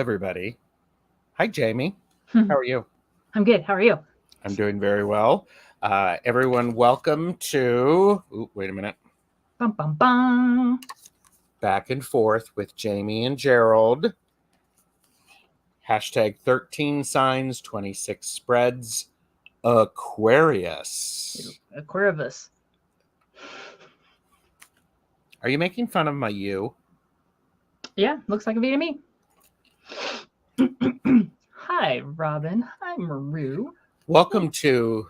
everybody. Hi, Jamie. How are you? I'm good. How are you? I'm doing very well. Everyone, welcome to... Ooh, wait a minute. Bum, bum, bum. Back and Forth with Jaime and Gerald. Hashtag 13 signs, 26 spreads. Aquarius. Aquarius. Are you making fun of my you? Yeah, looks like a V to me. Hi, Robin. Hi, Maru. Welcome to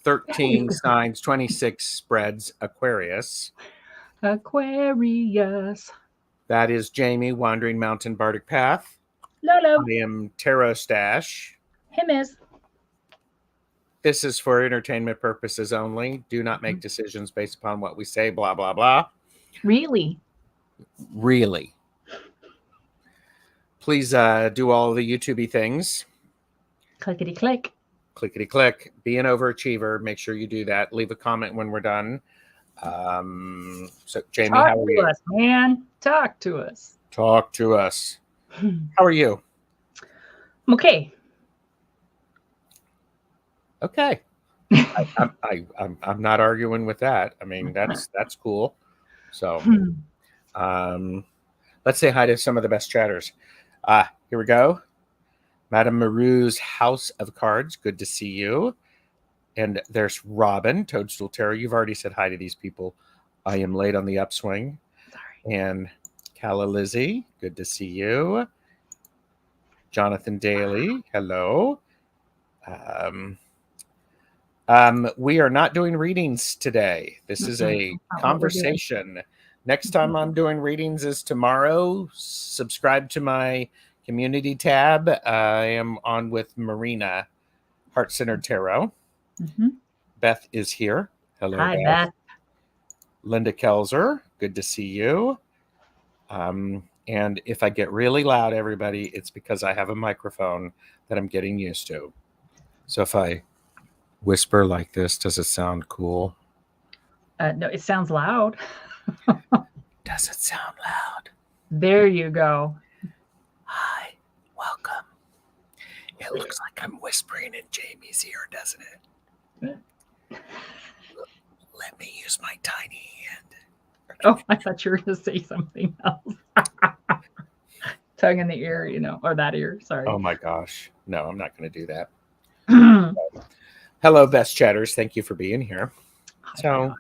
13 signs, 26 spreads, Aquarius. Aquarius. That is Jamie, Wandering Mountain Bardic Path. Lolo. I am TarotStache. Him is. This is for entertainment purposes only. Do not make decisions based upon what we say, blah, blah, blah. Really? Really. Please do all the YouTube-y things. Clickety click. Clickety click. Be an overachiever. Make sure you do that. Leave a comment when we're done. So, Jamie, Talk how are you? to us, man. Talk to us. Talk to us. How are you? I'm okay. Okay. I'm not arguing with that. I mean, that's cool. So, let's say hi to some of the best chatters. Here we go. Madame Maru's House of Cards. Good to see you. And there's Robin, Toadstool Tarot. You've already said hi to these people. I am late on the upswing. Sorry. And Calla Lizzie, good to see you. Jonathan Daly, hello. We are not doing readings today. This is a conversation. Next time I'm doing readings is tomorrow. Subscribe to my community tab. I am on with Marina, Heart Centered Tarot. Beth is here. Hello, Hi, Beth. Linda Kelzer, good to see you. And if I get really loud, everybody, it's because I have a microphone that I'm getting used to. So if I whisper like this, does it sound cool? No, it sounds loud. Does it sound loud? There you go. Hi, welcome. It looks like I'm whispering in Jamie's ear, doesn't it? Let me use my tiny hand. Oh, I thought you were going to say something else. Tongue in the ear, or that ear. Sorry. Oh my gosh. No, I'm not going to do that. Hello, best chatters. Thank you for being here. So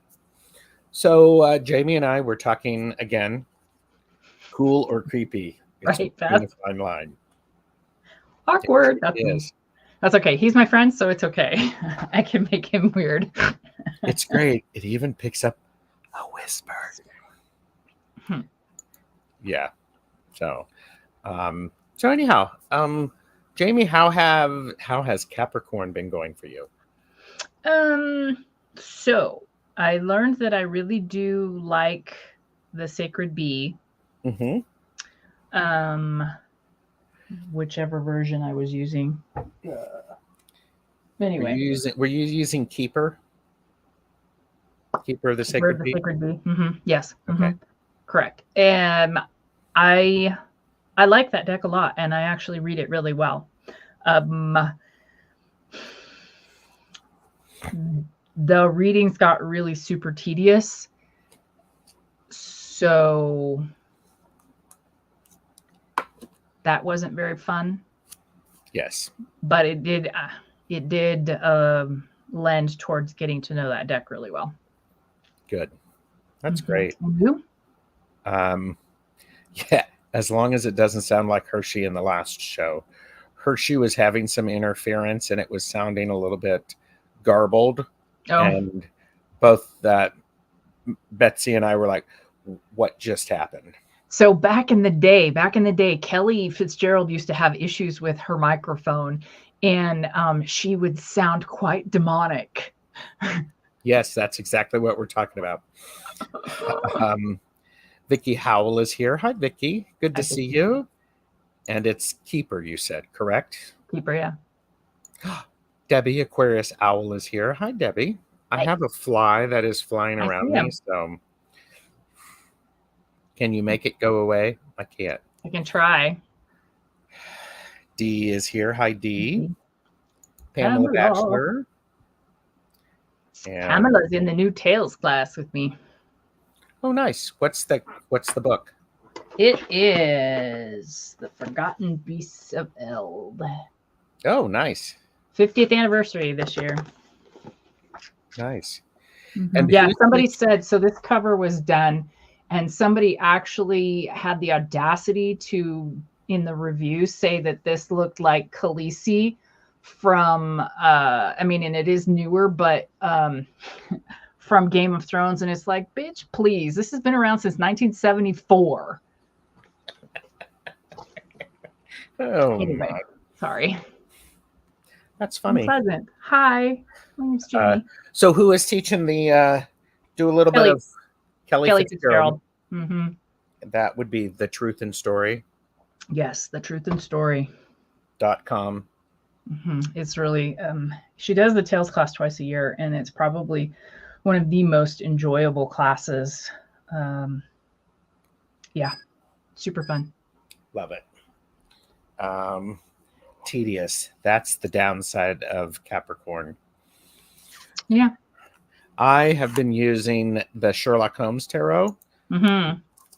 Jamie and I were talking again. Cool or creepy? It's right, a fine line. Awkward. That's okay. He's my friend, so it's okay. I can make him weird. It's great. It even picks up a whisper. Yeah. So anyhow, Jamie, how has Capricorn been going for you? So I learned that I really do like the sacred bee. Whichever version I was using. Anyway, were you using Keeper? Keeper of the Sacred Bee? Sacred Bee. Yes. Okay. Correct. And I like that deck a lot, and I actually read it really well. The readings got really super tedious, so that wasn't very fun. Yes, but it did lend towards getting to know that deck really well. Good. That's great. And you? Yeah, as long as it doesn't sound like Hershey in the last show. Hershey was having some interference and it was sounding a little bit garbled. Oh. And both that Betsy and I were like, what just happened? So back in the day, Kelly Fitzgerald used to have issues with her microphone, and she would sound quite demonic. Yes, that's exactly what we're talking about. Vicky Howell is here. Hi, Vicky. Good to see you. And it's Keeper, you said, correct? Keeper, yeah. Debbie Aquarius Owl is here. Hi, Debbie. I have a fly that is flying around me, so can you make it go away? I can't. I can try. Dee is here. Hi, Dee. Mhm. Pamela Pamela. Bachelor. And Pamela's in the new Tales class with me. oh, nice. What's the book? It is The Forgotten Beasts of Eld. Oh, nice. 50th anniversary this year. Nice. And yeah, somebody said, so this cover was done, and somebody actually had the audacity to, in the review, say that this looked like Khaleesi from, I mean, and it is newer, but from Game of Thrones. And it's like, bitch, please. This has been around since 1974. Oh, anyway, my. Sorry. That's funny. Unpleasant. Hi, my name's Jenny. So who is teaching the, do a little bit of Kelly Fitzgerald. Mm-hmm. That would be The Truth and Story. Yes, The Truth and Story. .com. Mm-hmm. It's really, she does the Tales class twice a year, and it's probably one of the most enjoyable classes. Yeah, super fun. Love it. Tedious. That's the downside of Capricorn. Yeah. I have been using the Sherlock Holmes tarot,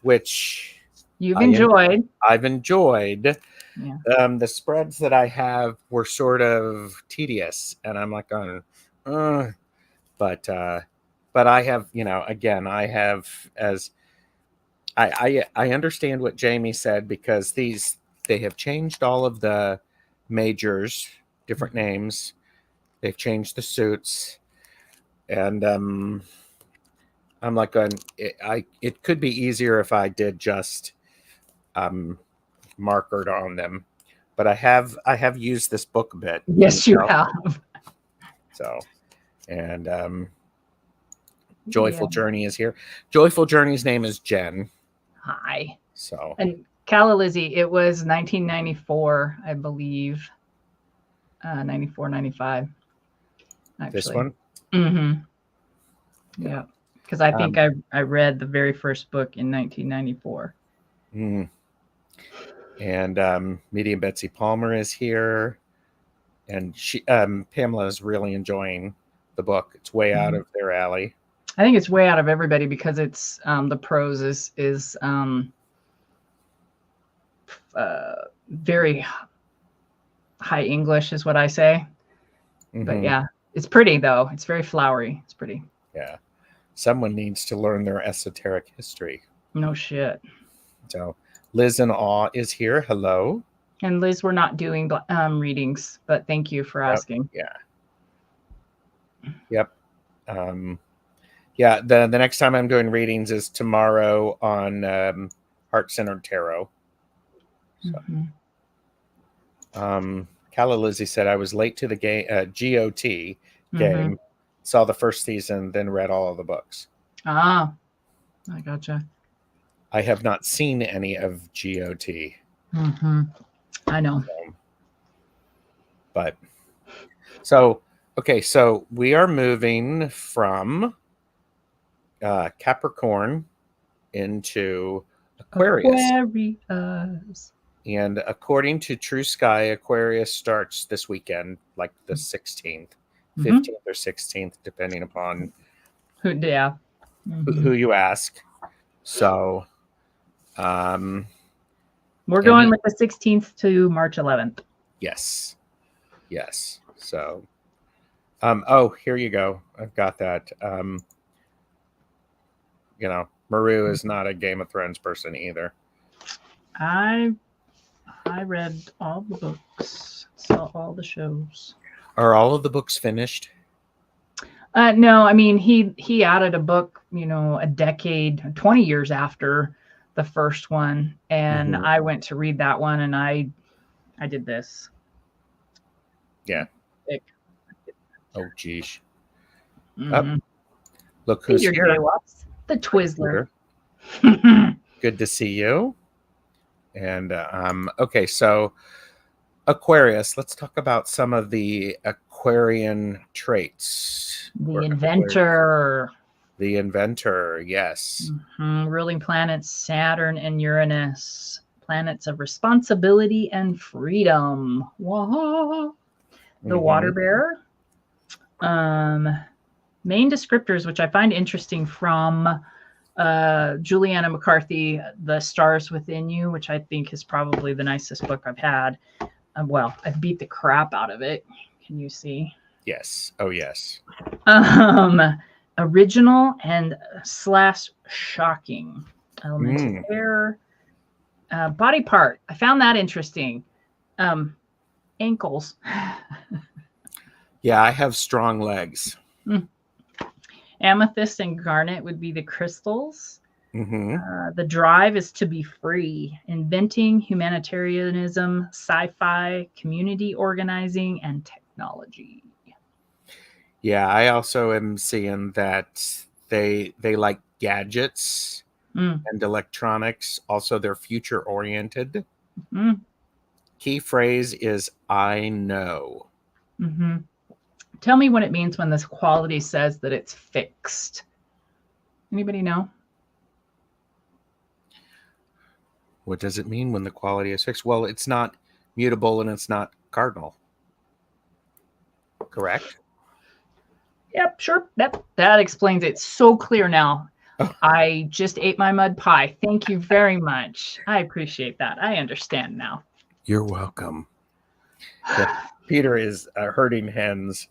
which you've enjoyed. I've enjoyed. Yeah. The spreads that I have were sort of tedious, and I'm like, but I have, again, I have, as I understand what Jamie said, because they have changed all of the majors, different names. They've changed the suits, and I'm like, it could be easier if I did just markered on them, but I have used this book a bit. Yes, you have. So, and Joyful Journey is here. Joyful Journey's name is Jen. Hi. So, and Calla Lizzie, it was 1994, I believe. 94, 95. Actually. This one? Mm-hmm. Yeah. Because I think I read the very first book in 1994. And Medium Betsy Palmer is here. And she Pamela is really enjoying the book. It's way out of their alley. I think it's way out of everybody because it's the prose is very high English is what I say. But yeah, it's pretty though. It's very flowery. It's pretty. Yeah. Someone needs to learn their esoteric history. No shit. So Liz in Awe is here. Hello. And Liz, we're not doing readings, but thank you for asking. Yeah. Yep. Yeah. The next time I'm doing readings is tomorrow on Heart-Centered Tarot. So, Calla Lizzie said I was late to the game, GOT game. Saw the first season, then read all of the books. Ah, I gotcha. I have not seen any of GOT. I know. But so, okay, so we are moving from Capricorn into Aquarius. And according to True Sky, Aquarius starts this weekend, like the 16th, 15th or 16th, depending upon who you ask. So we're going with the 16th to March 11th. Yes. So oh, here you go. I've got that. Maru is not a Game of Thrones person either. I read all the books, saw all the shows. Are all of the books finished? No, I mean he added a book, a decade, 20 years after the first one, and I went to read that one, and I did this. Yeah. Oh, geez. Look who's here. The Twizzler. Good to see you. And okay, so Aquarius. Let's talk about some of the Aquarian traits. The inventor. The inventor, yes. Ruling planets Saturn and Uranus, planets of responsibility and freedom. Whoa. The water bearer. Main descriptors, which I find interesting from Juliana McCarthy, The Stars Within You, which I think is probably the nicest book I've had. Well, I beat the crap out of it. Can you see? Yes. Oh, yes. Original and / shocking. Elemental air. Body part. I found that interesting. Ankles. Yeah, I have strong legs. Amethyst and garnet would be the crystals. Mm-hmm. The drive is to be free. Inventing, humanitarianism, sci-fi, community organizing, and technology. Yeah, I also am seeing that they like gadgets and electronics. Also, they're future oriented. Key phrase is "I know." Tell me what it means when this quality says that it's fixed. Anybody know? What does it mean when the quality is fixed? Well, it's not mutable and it's not cardinal. Correct? Yep, sure. That explains it so clear now. Oh. I just ate my mud pie. Thank you very much. I appreciate that. I understand now. You're welcome. Yeah. Peter is herding hens.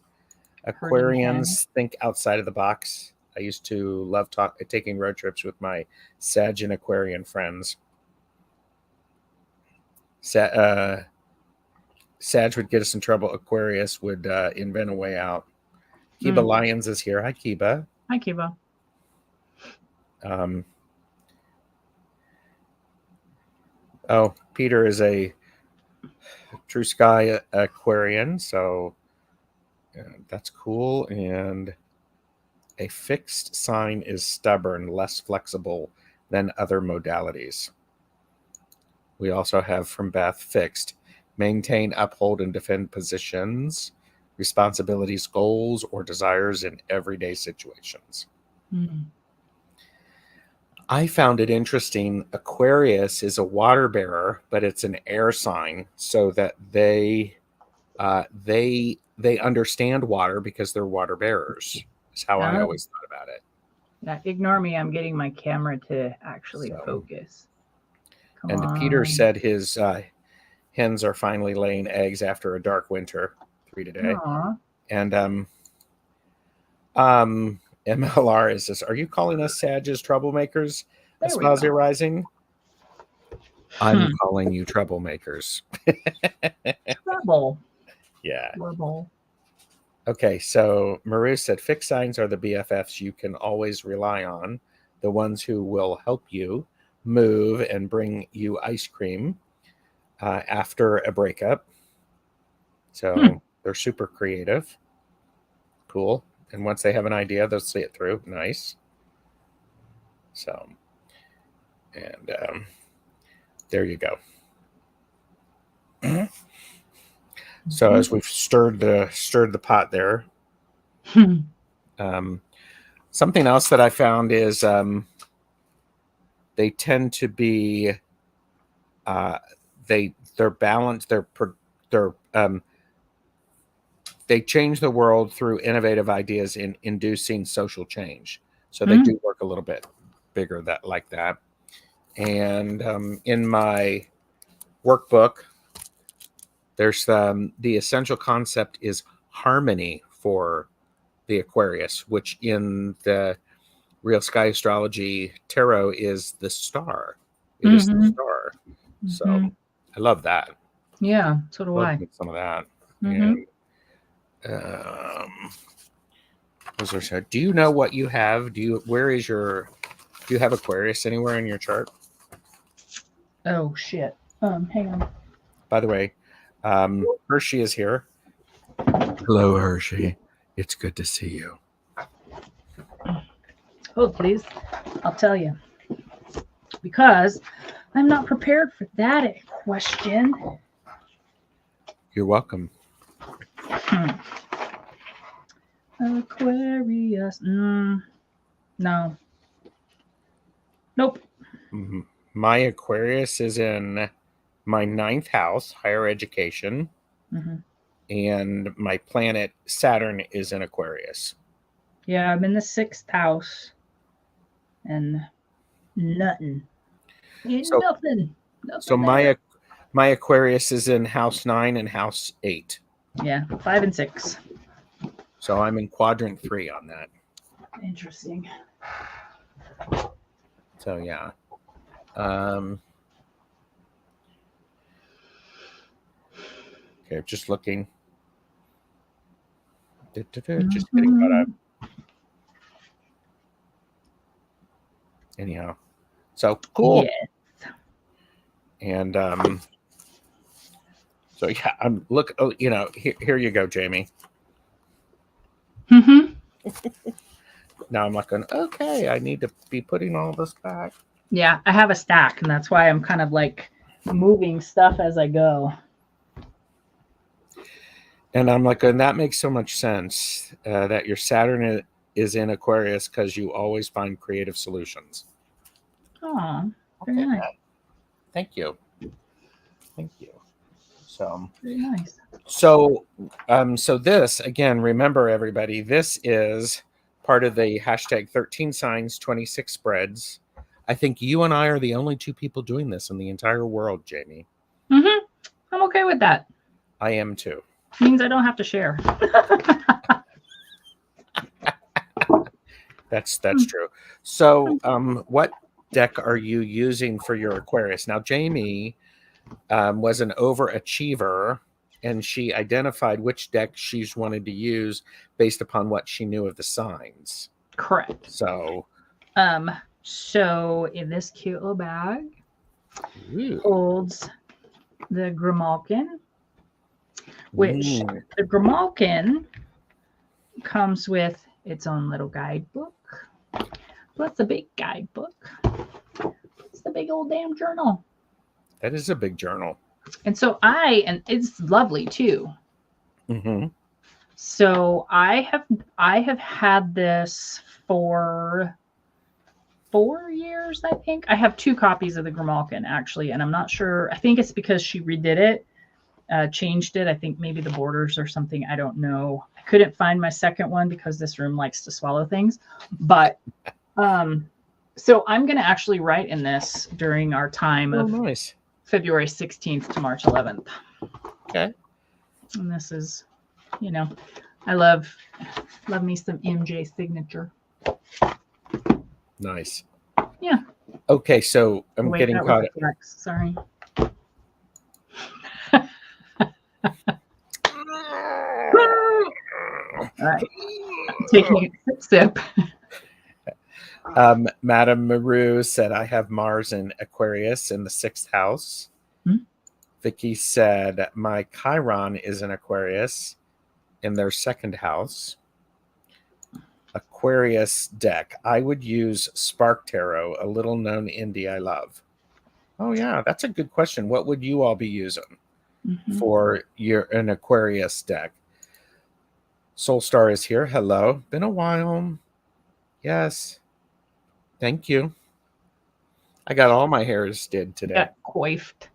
Aquarians think outside of the box. I used to love taking road trips with my Sag and Aquarian friends. Sag would get us in trouble. Aquarius would invent a way out. Kiba Lyons is here. Hi, Kiba. Hi, Kiba. Peter is a True Sky Aquarian, so that's cool. And a fixed sign is stubborn, less flexible than other modalities. We also have from Beth fixed, maintain, uphold, and defend positions, responsibilities, goals, or desires in everyday situations. I found it interesting. Aquarius is a water bearer, but it's an air sign, so that they understand water because they're water bearers. Is how I always thought about it. Yeah, ignore me. I'm getting my camera to actually focus. Come on. Peter said his hens are finally laying eggs after a dark winter, 3 today. Aww. And MLR is this. Are you calling us Sag as troublemakers? Aspasia Rising? I'm calling you troublemakers. Trouble. Yeah. Trouble. Okay, so Maru said fixed signs are the BFFs you can always rely on, the ones who will help you move and bring you ice cream after a breakup. So they're super creative. Cool. And once they have an idea, they'll see it through. Nice. So, and there you go. So as we've stirred the pot there, something else that I found is they tend to be they're balanced. They change the world through innovative ideas in inducing social change. So they do work a little bit bigger like that. And in my workbook, there's the essential concept is harmony for the Aquarius, which in the Real Sky Astrology Tarot is the star. It is the star. So I love that. Yeah, so do I. Some of that. And, do you know what you have? Do you have Aquarius anywhere in your chart? Oh shit. Hang on. By the way, Hershey is here. Hello, Hershey. It's good to see you. Hold, please. I'll tell you. Because I'm not prepared for that question. You're welcome. Aquarius. No. Nope. my Aquarius is in my 9th house, higher education, and my planet Saturn is in Aquarius. Yeah, I'm in the 6th house, and nothing. So, Nothing so there. my Aquarius is in house 9 and house 8. Yeah, 5 and 6. So I'm in quadrant 3 on that. Interesting. So yeah. Okay, just looking. Just getting caught up. Anyhow, so cool. Yes. And so yeah, look. Oh, here you go, Jamie. Now I'm like, okay, I need to be putting all this back. Yeah, I have a stack, and that's why I'm kind of like moving stuff as I go. And I'm like, and that makes so much sense that your Saturn is in Aquarius because you always find creative solutions. Oh, very nice. Thank you. So very nice. So this again, remember everybody, this is part of the hashtag 13 signs, 26 spreads. I think you and I are the only 2 people doing this in the entire world, Jamie. I'm okay with that. I am too. Means I don't have to share. That's true. So what deck are you using for your Aquarius? Now, Jamie was an overachiever, and she identified which deck she's wanted to use based upon what she knew of the signs. Correct. So in this cute little bag holds the Grimalkin, which the Grimalkin comes with its own little guidebook. What's a big guidebook? It's the big old damn journal. That is a big journal. And so it's lovely too. So I have had this for 4 years, I think. I have 2 copies of the Grimalkin actually, and I'm not sure. I think it's because she redid it, changed it. I think maybe the borders or something. I don't know. I couldn't find my second one because this room likes to swallow things. But so I'm going to actually write in this during our time of February 16th to March 11th. Okay. And this is, I love me some MJ signature. Nice. Yeah. Okay, so I'm getting caught up. Sorry. All right. Taking a sip. Madame Maru said, I have Mars in Aquarius in the 6th house. Vicky said, my Chiron is in Aquarius in their 2nd house. Aquarius deck. I would use Spark Tarot, a little known indie I love. Oh, yeah, that's a good question. What would you all be using for an Aquarius deck? Soulstar is here. Hello. Been a while. Yes. Thank you. I got all my hairs did today. Got coiffed.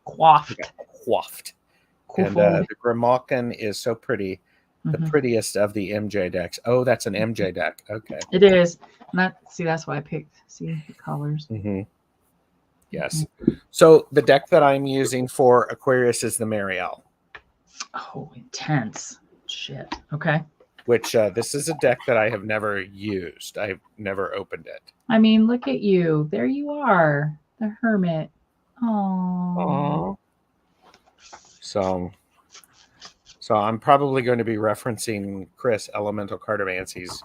And the Grimalkin is so pretty. The prettiest of the MJ decks. Oh, that's an MJ deck. Okay. It is. That's why I picked. See the colors. Yes. So the deck that I'm using for Aquarius is the Marielle. Oh, intense. Shit. Okay. Which this is a deck that I have never used. I've never opened it. I mean, look at you. There you are. The hermit. Oh. So I'm probably going to be referencing Chris Elemental Cartomancy's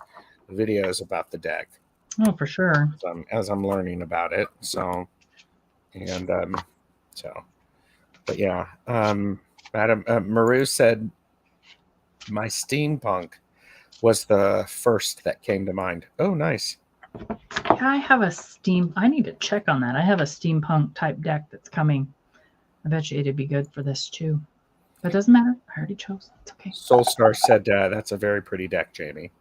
videos about the deck. Oh, for sure. As I'm learning about it. But yeah. Madam Maru said my steampunk was the first that came to mind. Oh, nice. I have I need to check on that. I have a steampunk type deck that's coming. I bet you it'd be good for this too. But it doesn't matter. I already chose. It's okay. Soulstar said that's a very pretty deck, Jamie.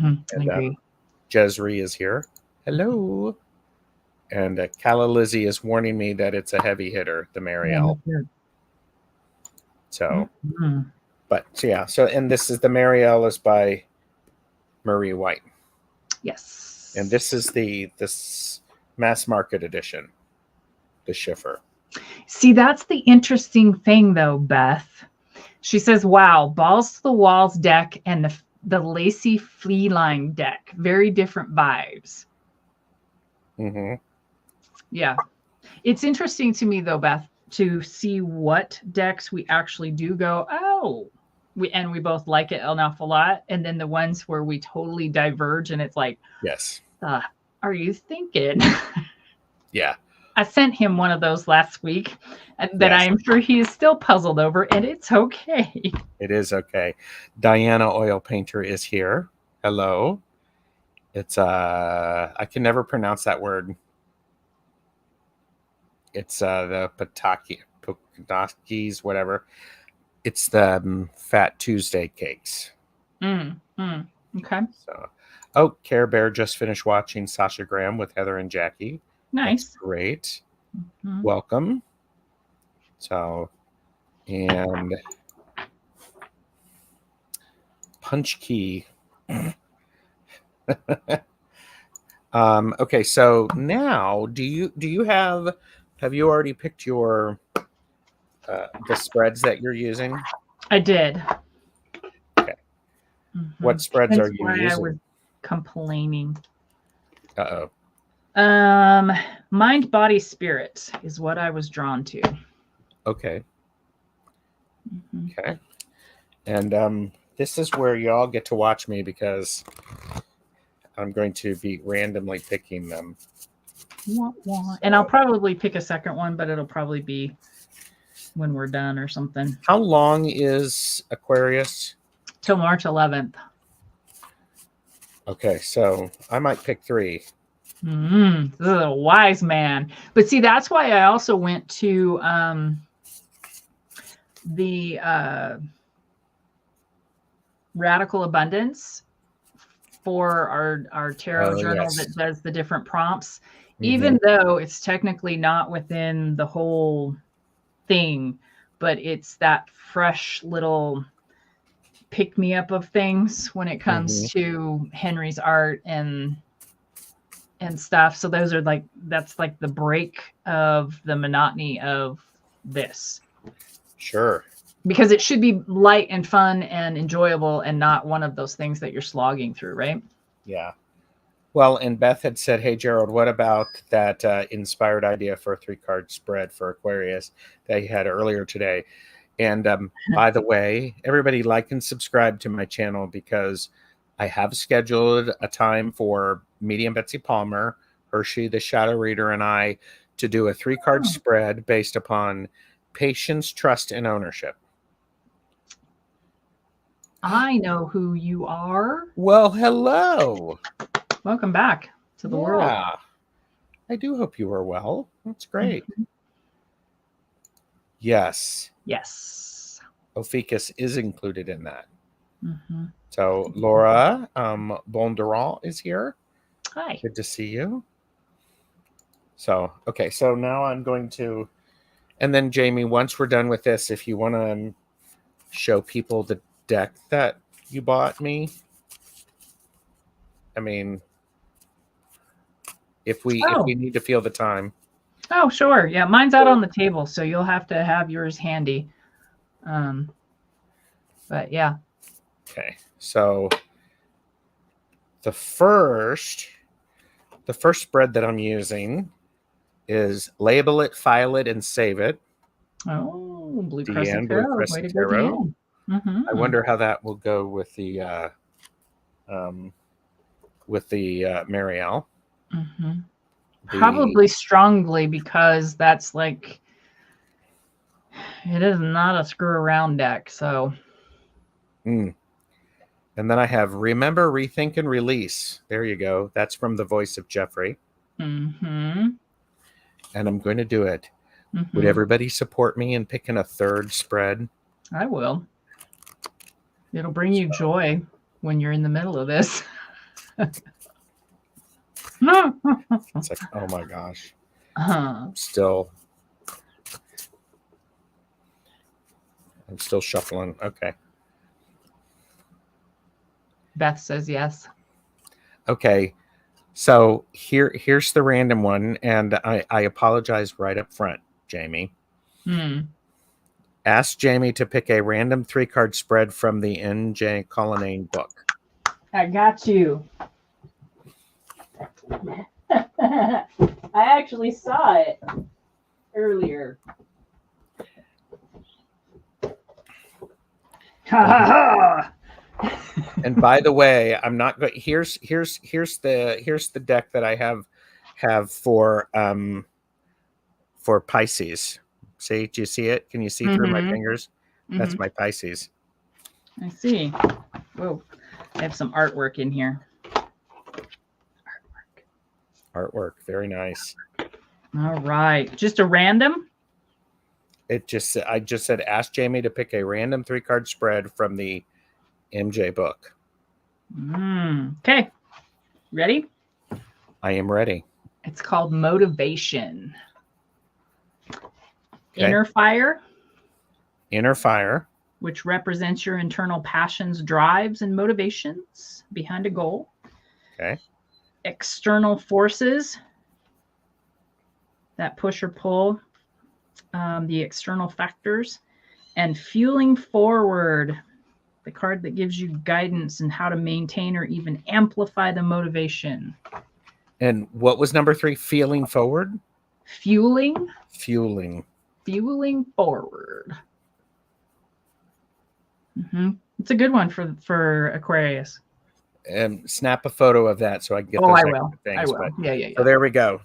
I agree. Jezri is here. Hello. And Calla Lizzie is warning me that it's a heavy hitter, the Marielle. So, and this is the Marielle is by Marie White. Yes. And this is this mass market edition, the Schiffer. See, that's the interesting thing, though, Beth. She says, wow, Balls to the Walls deck and the Lacy Feline deck. Very different vibes. Mm-hmm. Yeah. It's interesting to me, though, Beth, to see what decks we actually do go, oh, we both like it an awful lot. And then the ones where we totally diverge and it's like, yes. Are you thinking? Yeah. I sent him one of those last week that I am sure he is still puzzled over, and it's okay. It is okay. Diana Oil Painter is here. Hello. It's I can never pronounce that word. It's the Patakis, whatever. It's the Fat Tuesday cakes. Okay. So, Care Bear just finished watching Sasha Graham with Heather and Jackie. Nice. That's great. Welcome. So, and Punch Key. Okay, so now do you have you already picked your the spreads that you're using? I did. Okay. What spreads are you using? I was complaining. Uh-oh. Mind, Body, Spirit is what I was drawn to. Okay. Okay. And this is where y'all get to watch me because I'm going to be randomly picking them. And I'll probably pick a second one, but it'll probably be when we're done or something. How long is Aquarius? Till March 11th. Okay, so I might pick 3. This is a wise man. But see, that's why I also went to the Radical Abundance for our tarot journal that does the different prompts. Even though it's technically not within the whole thing, but it's that fresh little pick me up of things when it comes to Henry's art and stuff. So those are that's like the break of the monotony of this. Sure. Because it should be light and fun and enjoyable and not one of those things that you're slogging through, right? Yeah. Well, and Beth had said, hey, Gerald, what about that inspired idea for a 3-card spread for Aquarius that he had earlier today? And by the way, everybody like and subscribe to my channel because I have scheduled a time for Medium Betsy Palmer, Hershey, the Shadow Reader, and I to do a 3-card spread based upon patience, trust, and ownership. I know who you are. Well, hello. Welcome back to the world. I do hope you are well. That's great. Yes. Yes. Ophiuchus is included in that. So Laura Bondurant is here. Hi. Good to see you. So, okay. So now I'm going to, and then Jamie, once we're done with this, if you want to show people the deck that you bought me, I mean, if we need to feel the time. Oh, sure. Yeah, mine's out on the table, so you'll have to have yours handy. But yeah. Okay. So the first spread that I'm using is Label It, File It, and Save It. Oh, Blue Deanne, Crescent Tarot. Blue Crescent Tarot. I wonder how that will go with the Marielle. Probably strongly because that's like it is not a screw around deck. So. And then I have Remember, Rethink, and Release. There you go. That's from the voice of Jeffrey. And I'm going to do it. Would everybody support me in picking a 3rd spread? I will. It'll bring you joy when you're in the middle of this. It's like, oh my gosh. Uh-huh. I'm still shuffling. Okay. Beth says yes. Okay. So here's the random one, and I apologize right up front, Jamie. Ask Jamie to pick a random 3-card spread from the N.J. Colonnade book. I got you. I actually saw it earlier. And by the way, I'm not going. Here's the deck that I have for Pisces. See, do you see it? Can you see through my fingers? That's my Pisces. I see. Whoa, I have some artwork in here. Artwork, very nice. All right, just a random. I just said ask Jamie to pick a random 3-card spread from the MJ book. Okay, ready? I am ready. It's called Motivation. Okay. Inner fire. Inner fire, which represents your internal passions, drives, and motivations behind a goal. Okay. External forces that push or pull, the external factors. And fueling forward, the card that gives you guidance and how to maintain or even amplify the motivation. And what was number 3? Feeling forward? Fueling forward. It's a good one for Aquarius. Snap a photo of that so I can get things. I will. But, yeah. So there we go.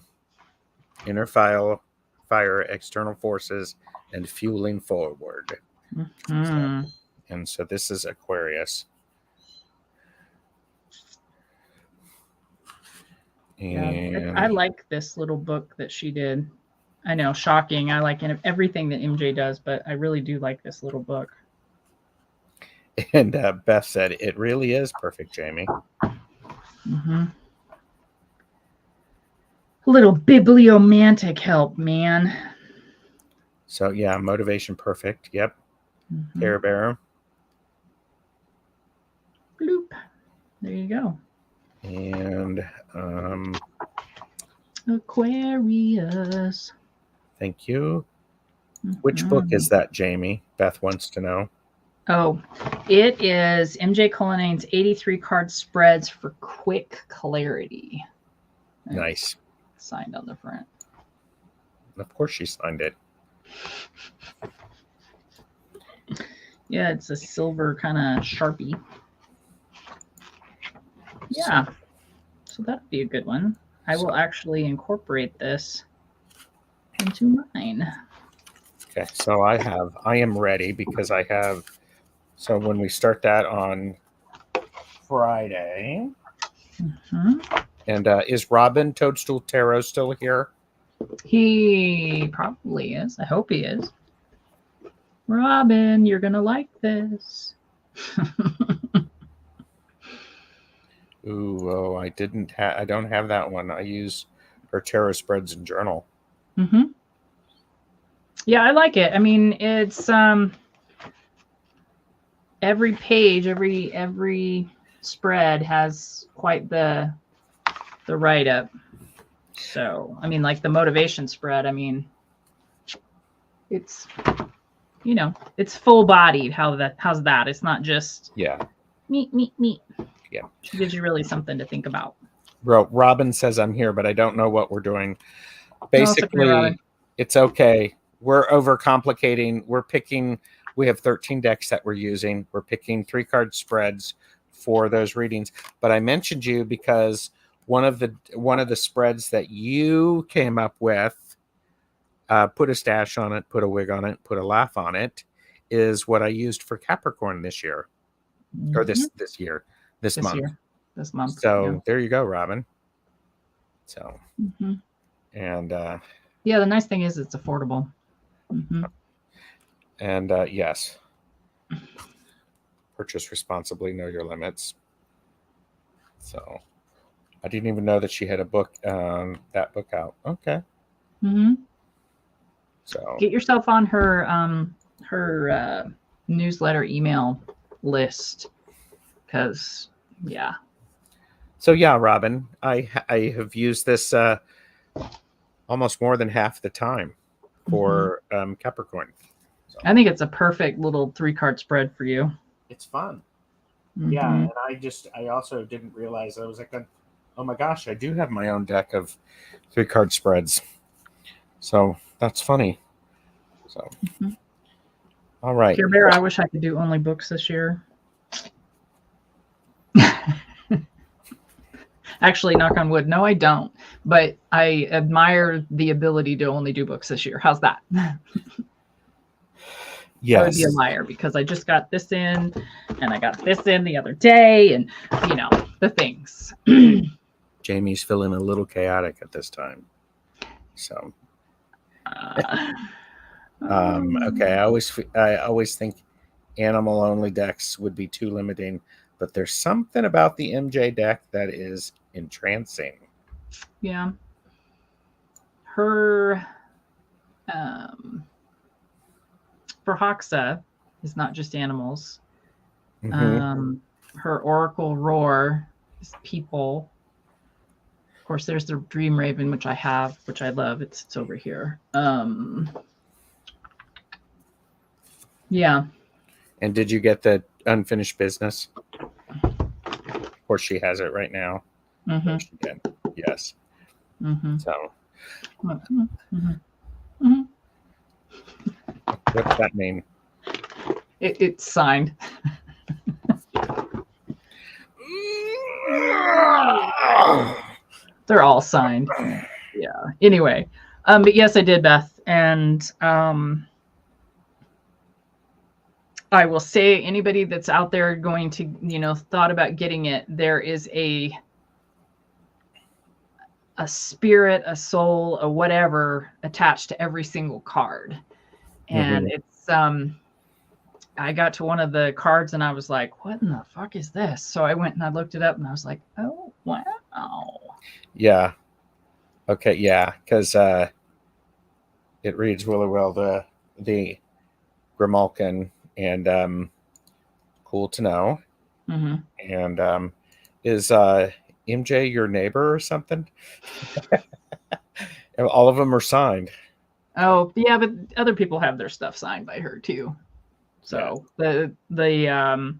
Inner fire, external forces, and fueling forward. So this is Aquarius. And I like this little book that she did. I know, shocking. I like everything that MJ does, but I really do like this little book. And Beth said, it really is perfect, Jamie. A little bibliomantic help, man. So, yeah, motivation perfect. Yep. Care Bearer. Bloop. There you go. And Aquarius. Thank you. Which book is that, Jamie? Beth wants to know. Oh, it is MJ Colonnade's 83 card spreads for quick clarity. Nice. Signed on the front. Of course she signed it. Yeah, it's a silver kind of Sharpie. Yeah. So that'd be a good one. I will actually incorporate this into mine. Okay, so I am ready because I have. So when we start that on Friday, and is Robin Toadstool Tarot still here? He probably is. I hope he is. Robin, you're gonna like this. Ooh, I don't have that one. I use her tarot spreads and journal. Yeah, I like it. I mean, it's every page, every spread has quite the write-up. So, I mean, like the motivation spread, I mean, it's, it's full-bodied. How's that? It's not just meat. Yeah. It gives you really something to think about. Bro, Robin says I'm here, but I don't know what we're doing. Basically, it's okay. We're overcomplicating. We have 13 decks that we're using. We're picking 3-card spreads for those readings. But I mentioned you because one of the spreads that you came up with, put a stash on it, put a wig on it, put a laugh on it, is what I used for Capricorn this year. Or this month. So there you go, Robin. So and yeah, the nice thing is it's affordable. And yes, purchase responsibly, know your limits. So I didn't even know that she had a book, that book out. Okay. Mm-hmm. So Get yourself on her newsletter email list, because yeah. So yeah, Robin, I have used this almost more than half the time for Capricorn. So I think it's a perfect little 3-card spread for you. it's fun. Yeah, and I also didn't realize, I was like, oh my gosh, I do have my own deck of 3-card spreads. So that's funny. So all right. Care Bear, I wish I could do only books this year. Actually, knock on wood, no, I don't. But I admire the ability to only do books this year. How's that? Yes. I would be a liar, because I just got this in, and I got this in the other day, and you know, the things. Jamie's feeling a little chaotic at this time. So okay, I always think animal only decks would be too limiting, but there's something about the MJ deck that is entrancing. Yeah. Her Hoxa is not just animals. Her Oracle Roar is people. Of course, there's the Dream Raven, which I have, which I love. It's over here. Yeah. And did you get the unfinished business? Of course, she has it right now. She did. Yes. So, what's that mean? It's signed. They're all signed. Yeah. Anyway, but yes, I did, Beth, and I will say, anybody that's out there going to, you know, thought about getting it, there is a spirit, a soul, a whatever attached to every single card. And it's I got to one of the cards and I was like, what in the fuck is this? So I went and I looked it up and I was like, oh wow. Yeah. Okay, yeah, because it reads really well, the Grimalkin, and cool to know. And is MJ your neighbor or something? All of them are signed. Oh yeah, but other people have their stuff signed by her too. So yeah. the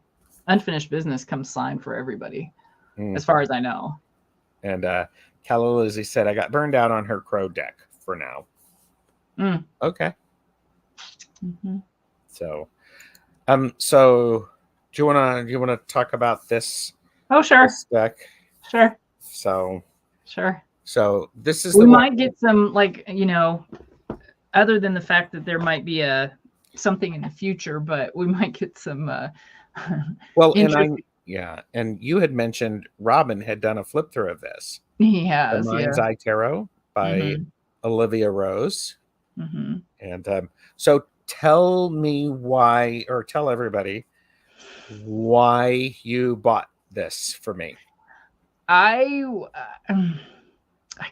unfinished business comes signed for everybody, as far as I know. And Calla Lizzie said, I got burned out on her crow deck for now. Okay. So so do you wanna talk about this? Oh sure. This deck? Sure. So sure. So this is we might get some, like, you know, other than the fact that there might be something in the future, but we might get some well, and you had mentioned Robin had done a flip through of this. He has, The Mind's Eye Tarot by Olivia Rose. And so tell me why, or tell everybody why you bought this for me. I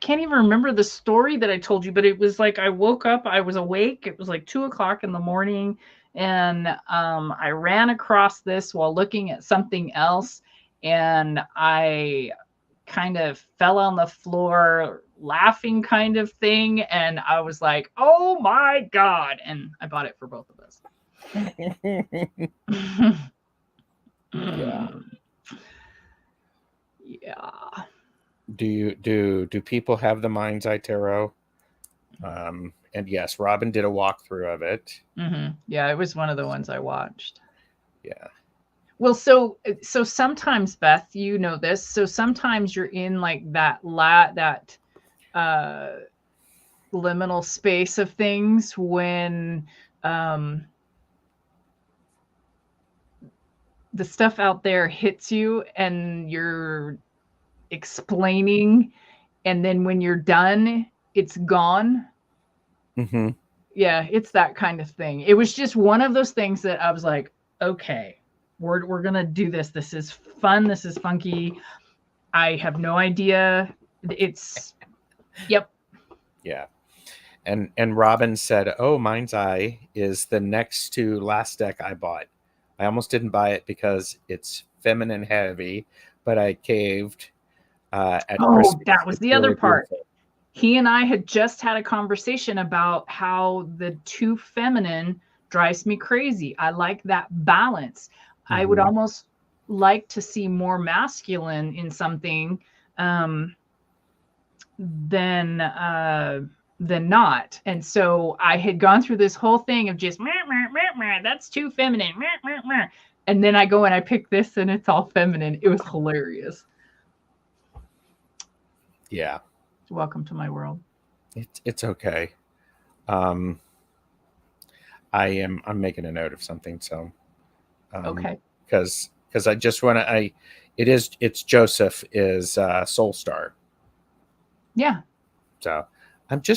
can't even remember the story that I told you, but it was like I woke up, I was awake. It was like 2:00 in the morning, and I ran across this while looking at something else, and I kind of fell on the floor laughing, kind of thing, and I was like, oh my God, and I bought it for both of us. Yeah. Do people have the Mind's Eye Tarot? And yes, Robin did a walkthrough of it. Yeah, it was one of the ones I watched. Yeah. Well, so sometimes, Beth, you know this. So sometimes you're in like that liminal space of things when the stuff out there hits you and you're explaining, and then when you're done, it's gone. Yeah, it's that kind of thing. It was just one of those things that I was like, okay, we're gonna do this. This is fun. This is funky. I have no idea. It's, yep. Yeah. And Robin said, "Oh, Mind's Eye is the next to last deck I bought. I almost didn't buy it because it's feminine heavy, but I caved at Oh, Christmas. that was It's the other really part. beautiful." He and I had just had a conversation about how the too feminine drives me crazy. I like that balance. I would Mhm. almost like to see more masculine in something um, than not. And so I had gone through this whole thing of just meh, meh, meh, meh, that's too feminine. Meh, meh, meh. And then I go and I pick this and it's all feminine. It was hilarious. Yeah. Welcome to my world. It's okay. Um, I'm making a note of something, so Okay. because I just want to it's Joseph is Soul Star. Yeah. So I'm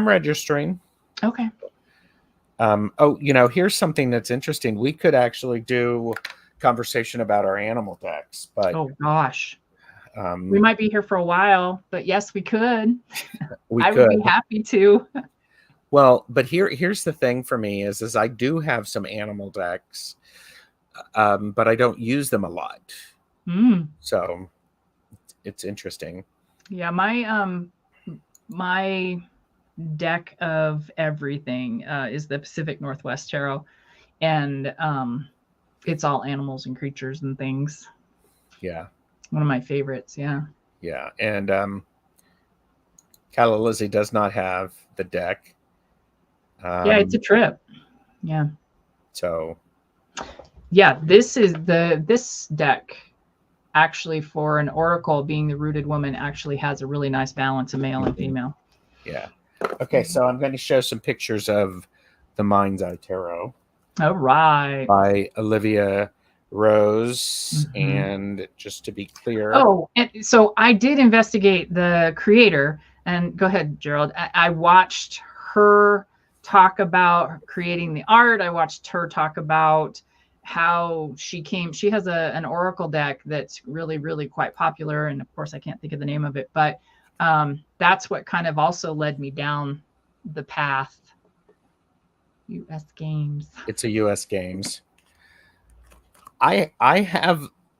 registering. Okay. Oh, here's something that's interesting. We could actually do conversation about our animal decks, but Oh gosh. We um, might be here for a while, but yes, we could. we I would be could. happy to. Well, but here's the thing for me is I do have some animal decks, but I don't use them a lot. Mm. So it's interesting. Yeah, my deck of everything is the Pacific Northwest Tarot, and it's all animals and creatures and things. Yeah, One of my favorites. Yeah. yeah. And Calla Lizzie does not have the deck. Yeah, it's a Um, trip. Yeah. so Yeah, this deck actually for an oracle being the rooted woman actually has a really nice balance of male and female. yeah. Okay, so I'm going to show some pictures of the Mind's Eye Tarot All right. by Olivia Rose. Mhm. And just to be clear, Oh, and so I did investigate the creator. And go ahead, Gerald. I watched her talk about creating the art. I watched her talk about how she came. She has an oracle deck that's really, really quite popular. And of course, I can't think of the name of it, but that's what kind of also led me down the path. US Games. it's a US Games. I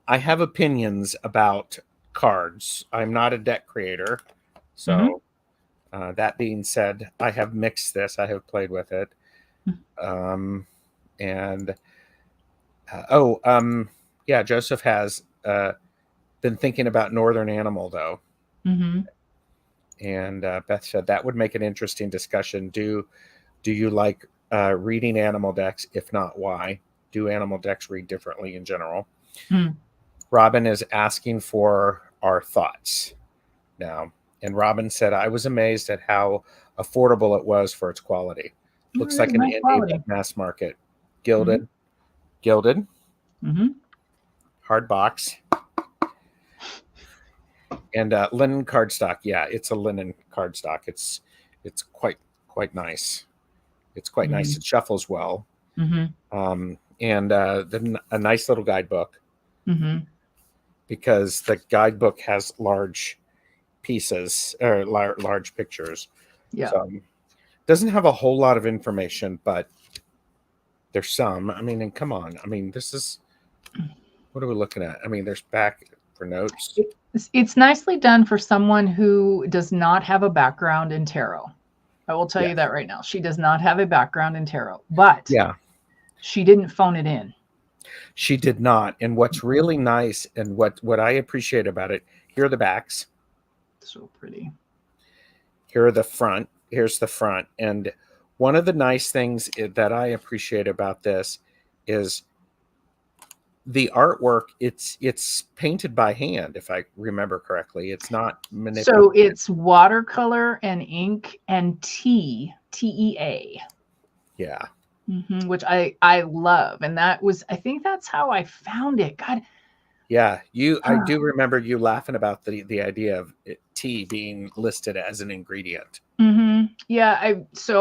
have opinions about cards. I'm not a deck creator. Mm-hmm. So that being said, I have mixed this. I have played with it. And yeah, Joseph has been thinking about Northern Animal though. Mm-hmm. And Beth said that would make an interesting discussion. Do you like reading animal decks? If not, why? Do animal decks read differently in general? Mm. Robin is asking for our thoughts now. And Robin said, I was amazed at how affordable it was for its quality. Looks It is like an nice indie quality. but mass market. Mm-hmm. Gilded, Mm-hmm. hard box, and linen cardstock. Yeah, it's a linen cardstock. It's quite nice. It's quite nice. It shuffles well. Mm-hmm. And then a nice little guidebook Mm-hmm. because the guidebook has large pieces or large pictures. Yeah. So doesn't have a whole lot of information, but there's some. I mean, and come on. I mean, this is what are we looking at? I mean, there's back for notes. It's nicely done for someone who does not have a background in tarot. I will tell Yeah. you that right now. She does not have a background in tarot, but Yeah, she didn't phone it in. she did not. And what's really nice and what I appreciate about it, here are the backs. So pretty. Here are the front. Here's the front. And one of the nice things that I appreciate about this is the artwork. It's painted by hand, if I remember correctly. It's not manipulated. So it's watercolor and ink and TEA. Yeah. Mm-hmm, which I love, and I think that's how I found it. God, Yeah, I do remember you laughing about the idea of tea being listed as an ingredient. mm-hmm. Yeah,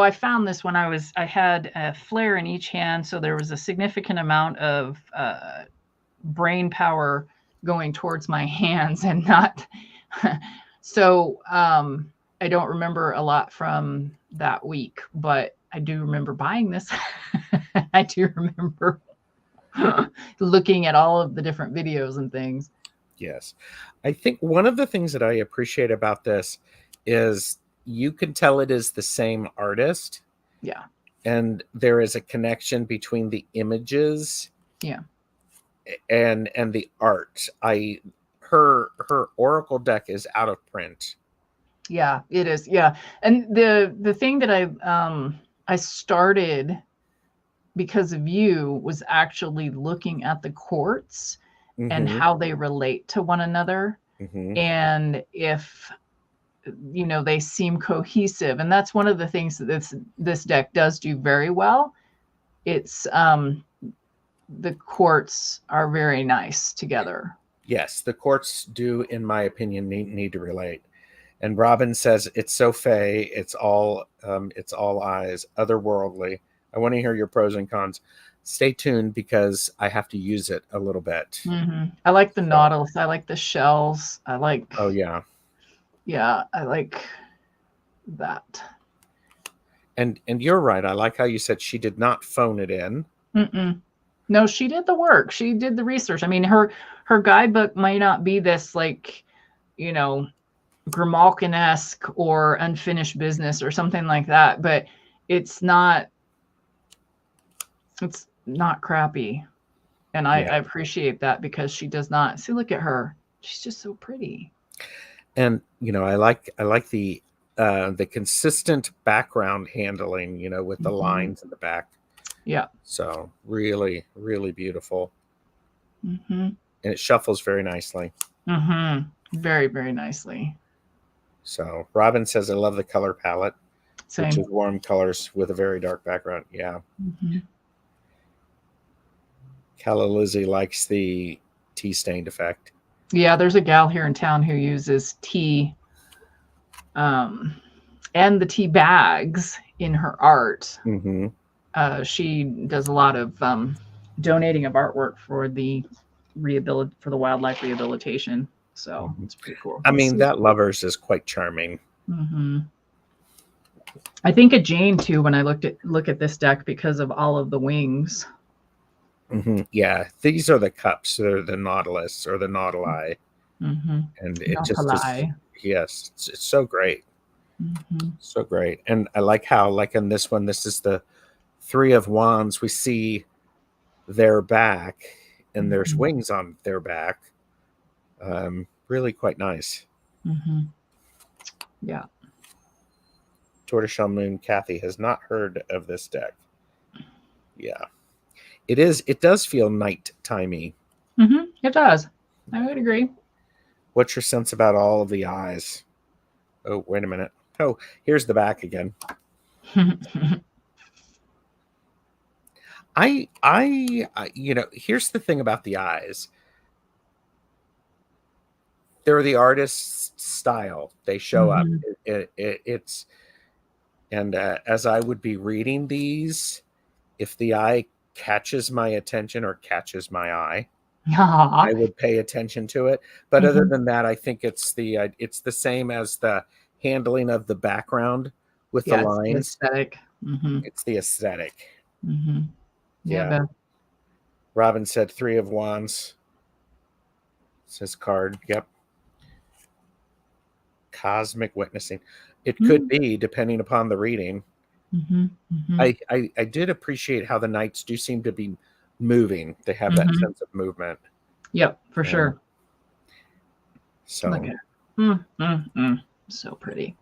I found this when I had a flare in each hand, so there was a significant amount of brain power going towards my hands and not. So I don't remember a lot from that week, but I do remember buying this. I do remember looking at all of the different videos and things. Yes. I think one of the things that I appreciate about this is you can tell it is the same artist. Yeah. And there is a connection between the images. Yeah. And the art. Her Oracle deck is out of print. Yeah, it is. Yeah. And the thing that I started because of you was actually looking at the quartz and how they relate to one another, and if they seem cohesive. And that's one of the things that this deck does do very well. It's the quartz are very nice together. Yes, the quartz do, in my opinion, need to relate. And Robin says it's so fey, it's all eyes, otherworldly. I want to hear your pros and cons. Stay tuned because I have to use it a little bit. I like the nautilus. I like the shells. I like. Oh yeah. Yeah, I like that. And you're right. I like how you said she did not phone it in. No, she did the work. She did the research. I mean, her guidebook might not be this Grimalkin-esque or unfinished business or something like that, but it's not crappy. And I appreciate that because she does not. See, look at her. She's just so pretty. And I like the consistent background handling, with the lines in the back. Yeah. So really, really beautiful. And it shuffles very nicely. Very, very nicely. So Robin says, I love the color palette. Same. Which is warm colors with a very dark background. Yeah. Calla Lizzie likes the tea stained effect. Yeah, there's a gal here in town who uses tea and the tea bags in her art. She does a lot of donating of artwork for the wildlife rehabilitation. So it's pretty cool. I mean, that Lovers is quite charming. I think of Jane too when I look at this deck because of all of the wings. Yeah, these are the cups. They're the nautilus or the nautili. And it yes, it's so great. So great. And I like how, like in this one, this is the Three of Wands. We see their back and there's wings on their back. Really quite nice. Yeah. Tortoiseshell Moon Kathy has not heard of this deck. Yeah. It does feel night-timey. It does. I would agree. What's your sense about all of the eyes? Oh, wait a minute. Oh, here's the back again. Here's the thing about the eyes. They're the artist's style. They show up. It's as I would be reading these, if the eye catches my attention or catches my eye, I would pay attention to it. But other than that, I think it's the same as the handling of the background with the lines. It's the aesthetic. Yeah. Robin said Three of Wands. Says card. Yep. Cosmic Witnessing. It could be, depending upon the reading. I did appreciate how the knights do seem to be moving. They have that sense of movement. Yep, for sure. So look at so pretty.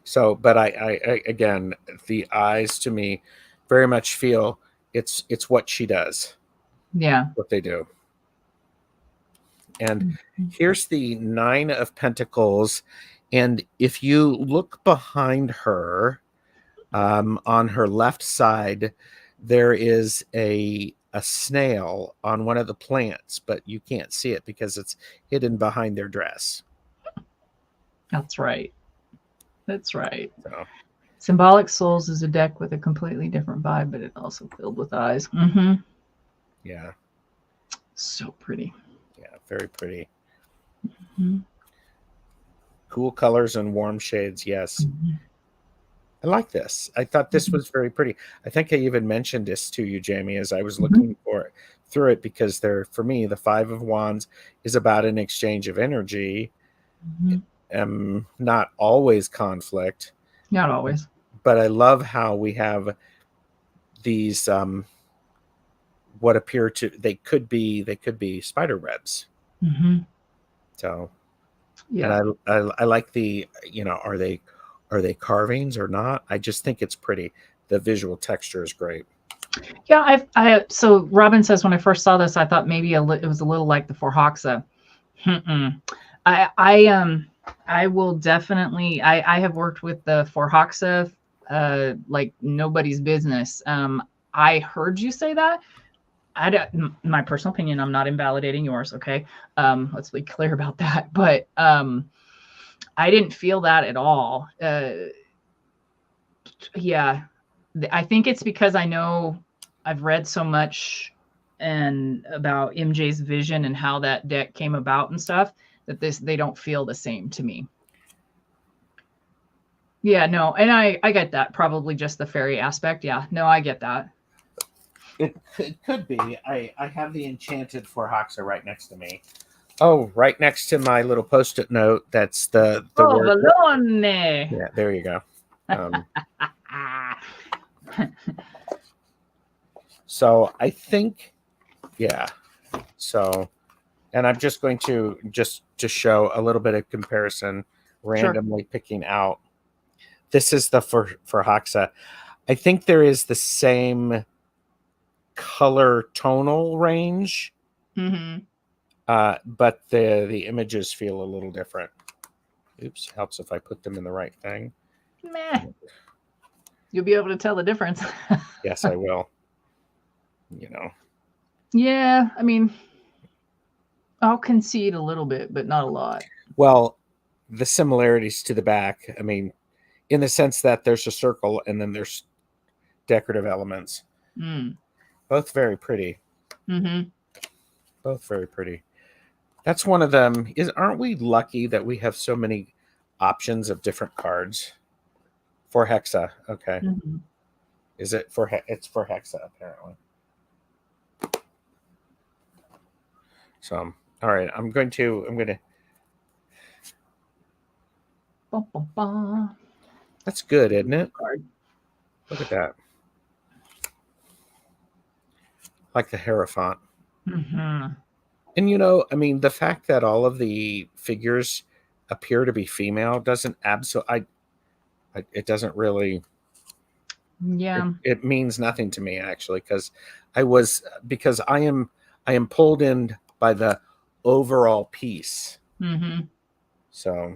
So, but I again, the eyes to me very much feel it's what she does. Yeah. What they do. And here's the Nine of Pentacles. And if you look behind her, on her left side, there is a snail on one of the plants, but you can't see it because it's hidden behind their dress. That's right. That's right. So. Symbolic Souls is a deck with a completely different vibe, but it also filled with eyes. Yeah. So pretty. Yeah, very pretty. Mm-hmm. Cool colors and warm shades. Yes. Mm-hmm. I like this. I thought this was very pretty. I think I even mentioned this to you, Jamie, as I was Mm-hmm. looking through it, because for me, the Five of Wands is about an exchange of energy, not always conflict. Not always. But I love how we have these what appear to they could be spider webs. Mm-hmm. So, Yeah. and I like the, are they carvings or not? I just think it's pretty. The visual texture is great. Yeah, so Robin says, when I first saw this, I thought maybe it was a little like the Forhaxa. I will definitely. I have worked with the Forhaxa like nobody's business. I heard you say that. My personal opinion, I'm not invalidating yours. Okay, let's be clear about that. But I didn't feel that at all. Yeah, I think it's because I know I've read so much and about MJ's vision and how that deck came about and stuff, that they don't feel the same to me. Yeah, no, and I get that. Probably just the fairy aspect. Yeah, no, I get that. It could be. I have the enchanted Forhaxa right next to me. Oh, right next to my little post-it note. That's the word. Baloney. Yeah, there you go. So I think, yeah. So, and I'm just going to show a little bit of comparison, randomly picking out. This is the Forhaxa. I think there is the same color tonal range, but the images feel a little different. Oops, helps if I put them in the right thing. Meh. You'll be able to tell the difference. Yes, I will. Yeah, I mean, I'll concede a little bit, but not a lot. Well, the similarities to the back, I mean, in the sense that there's a circle and then there's decorative elements. Both very pretty. Both very pretty. That's one of them. Aren't we lucky that we have so many options of different cards? For Hexa, okay. Is it it's for Hexa, apparently. So, all right, I'm going to. That's good, isn't it? Look at that. Like the Hierophant. And I mean, the fact that all of the figures appear to be female doesn't it doesn't really. Yeah. It means nothing to me, actually, because I am pulled in by the overall piece. So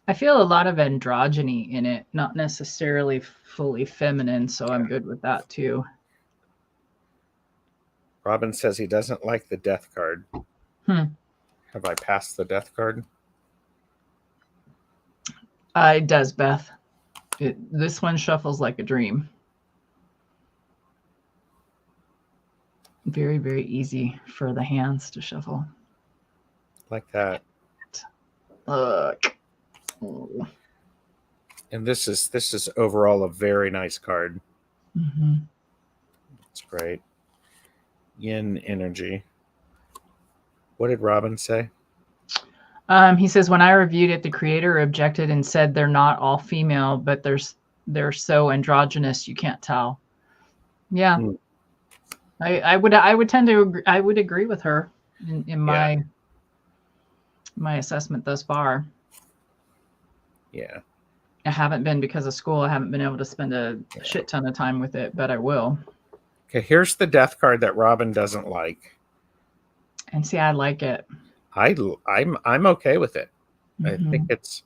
I feel a lot of androgyny in it, not necessarily fully feminine, so I'm good with that too. Robin says he doesn't like the death card. Have I passed the death card? It does, Beth. This one shuffles like a dream. Very, very easy for the hands to shuffle. Like that. Look. And this is overall a very nice card. It's great. Yin energy. What did Robin say? He says, when I reviewed it, the creator objected and said they're not all female, but they're so androgynous you can't tell. Yeah. I would tend to agree, I would agree with her in my assessment thus far. Yeah. I haven't been, because of school, I haven't been able to spend a shit ton of time with it, but I will. Okay, here's the death card that Robin doesn't like. And see, I like it. I'm okay with it. I think that's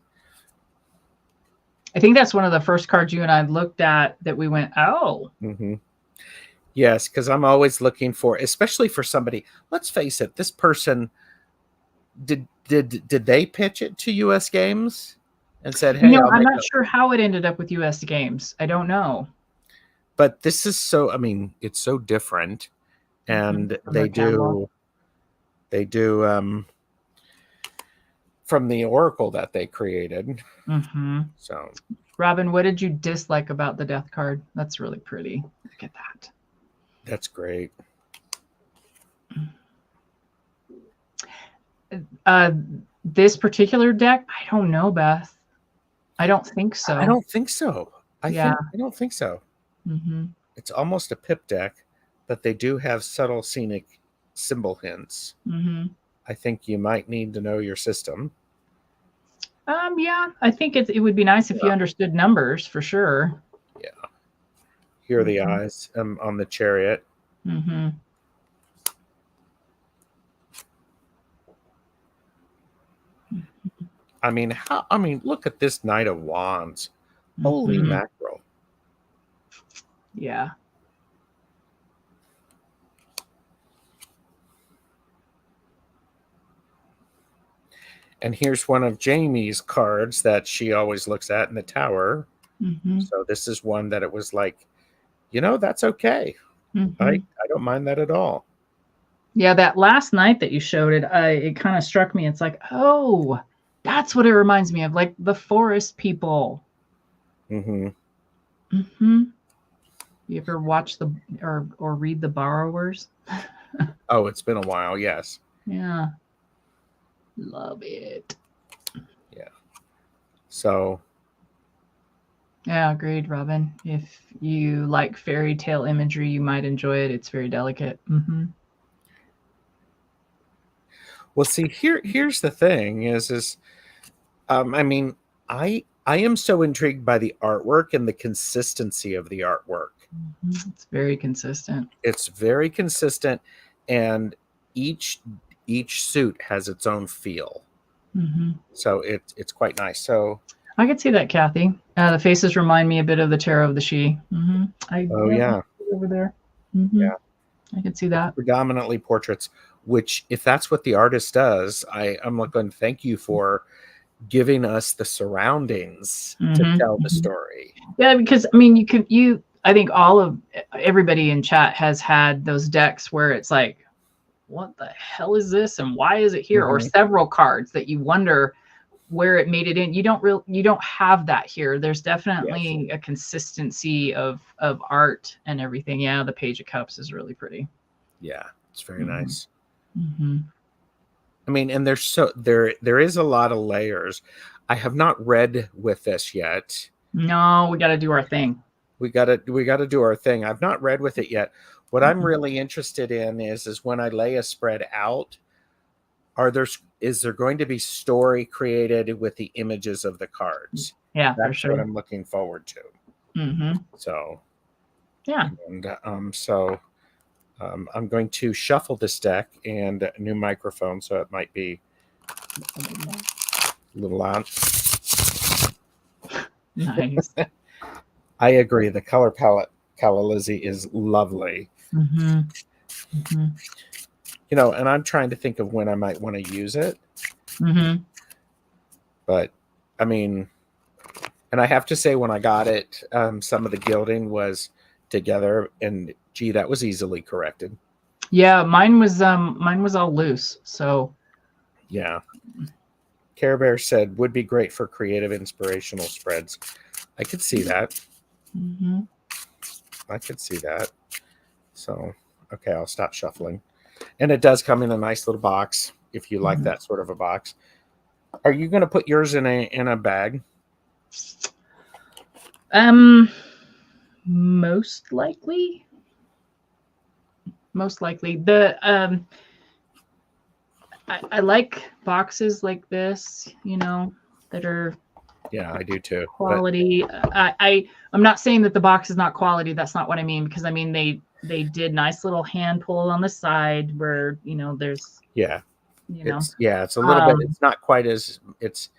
one of the first cards you and I looked at that we went, oh. Yes, because I'm always looking for, especially for somebody. Let's face it, this person did they pitch it to U.S. Games and said, "Hey, I'm not sure how it ended up with U.S. Games. I don't know." But this is so. I mean, it's so different, and they do. They do from the oracle that they created. Mm-hmm. So, Robin, what did you dislike about the death card? That's really pretty. Look at that. that's great. This particular deck, I don't know, Beth. I don't think so. I don't think so. I don't think so. Mm-hmm. It's almost a pip deck, but they do have subtle scenic symbol hints. Mm-hmm. I think you might need to know your system. Yeah, I think it would be nice if you understood numbers for sure. Yeah. Here are the eyes on the chariot. Mm-hmm. I mean, look at this Knight of Wands. Holy mackerel. Yeah. And here's one of Jamie's cards that she always looks at in the tower. Mm-hmm. So this is one that it was like, that's okay. Mm-hmm. I don't mind that at all. Yeah, that last night that you showed it, it kind of struck me. It's like, oh, that's what it reminds me of, like the forest people. Mm-hmm. Mm-hmm. You ever watch or read The Borrowers? Oh, it's been a while. Yes. Yeah. Love it. Yeah. So. Yeah, agreed, Robin. If you like fairy tale imagery, you might enjoy it. It's very delicate. Mm-hmm. Well, see, here's the thing is I am so intrigued by the artwork and the consistency of the artwork. Mm-hmm. It's very consistent. It's very consistent, and each suit has its own feel. Mm-hmm. So it's quite nice. So I could see that, Kathy. The faces remind me a bit of the Tarot of the She. Mm-hmm. Yeah, over there. Mm-hmm. Yeah, I could see that. It's predominantly portraits. Which, if that's what the artist does, I'm going to thank you for giving us the surroundings to tell the story. Yeah, because I think everybody in chat has had those decks where it's like, what the hell is this and why is it here? Or several cards that you wonder where it made it in. You don't have that here. There's definitely a consistency of art and everything. Yeah, the Page of Cups is really pretty. Yeah, it's very nice. Mm-hmm. I mean, and there is a lot of layers. I have not read with this yet. No, we got to do our thing. We got to do our thing. I've not read with it yet. What I'm really interested in is when I lay a spread out, is there going to be story created with the images of the cards? Yeah, that's for sure. what I'm looking forward to. Mm-hmm. So, yeah, and I'm going to shuffle this deck and a new microphone, so it might be a little loud. Nice. I agree. The color palette, Lizzie, is lovely. Mm-hmm. Mm-hmm. And I'm trying to think of when I might want to use it. Mm-hmm. But, I mean, and I have to say, when I got it, some of the gilding was together, and gee, that was easily corrected. Yeah, mine was all loose. So yeah. Care Bear said would be great for creative inspirational spreads. I could see that. Mm-hmm. I could see that. So okay, I'll stop shuffling. And it does come in a nice little box if you like that sort of a box. Are you going to put yours in a bag? Most likely. The I like boxes like this, that are I do too. Quality. I'm not saying that the box is not quality. That's not what I mean, because I mean they did nice little hand pull on the side where there's it's a little bit. It's not quite as it's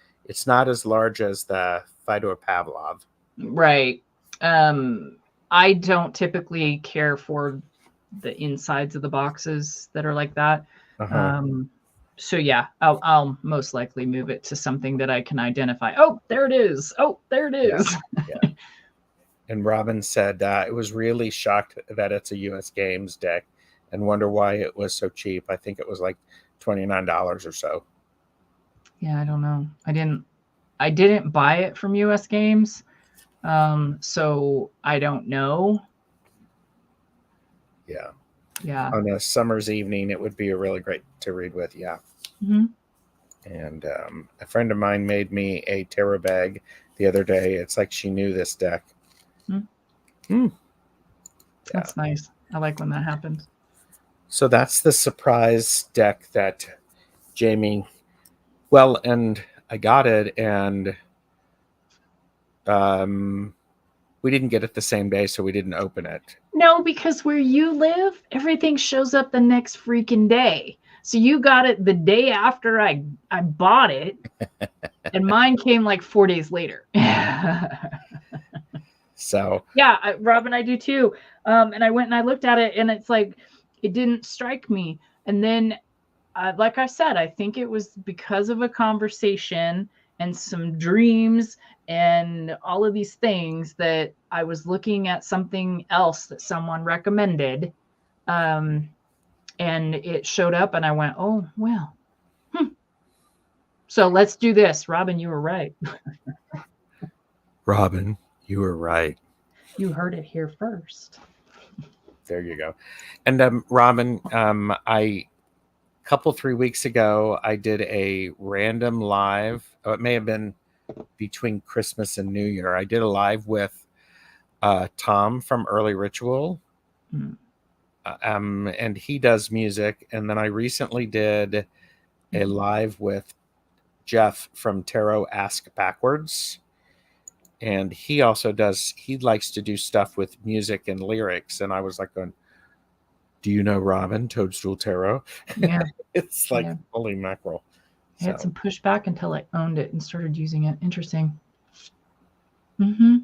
not as large as the Fyodor Pavlov. Right. I don't typically care for the insides of the boxes that are like that. So yeah, I'll most likely move it to something that I can identify. Oh, there it is. Oh, there it is. Yeah. And Robin said it was really shocked that it's a US Games deck and wonder why it was so cheap. I think it was like $29 or so. Yeah, I don't know. I didn't buy it from US Games. So I don't know. Yeah. Yeah. On a summer's evening, it would be a really great to read with. Yeah. Mm-hmm. And a friend of mine made me a tarot bag the other day. It's like she knew this deck. Mm. Yeah. That's nice. I like when that happens. So that's the surprise deck that Jamie, well, and I got it, and we didn't get it the same day, so we didn't open it. No, because where you live, everything shows up the next freaking day. So you got it the day after I bought it, and mine came like 4 days later. So yeah, Rob and I do too. And I went and I looked at it, and it's like it didn't strike me. And then, like I said, I think it was because of a conversation and some dreams and all of these things that I was looking at something else that someone recommended. And it showed up, and I went, oh, well. So let's do this. Robin, you were right. Robin, you were right. You heard it here first. There you go. And Robin, I couple 3 weeks ago, I did a random live. It may have been between Christmas and New Year. I did a live with Tom from Early Ritual. And he does music. And then I recently did a live with Jeff from Tarot Ask Backwards. And he likes to do stuff with music and lyrics. And I was like going, do you know Robin, Toadstool Tarot? Yeah. It's like, holy mackerel. I had some pushback until I owned it and started using it. Interesting. Mm-hmm.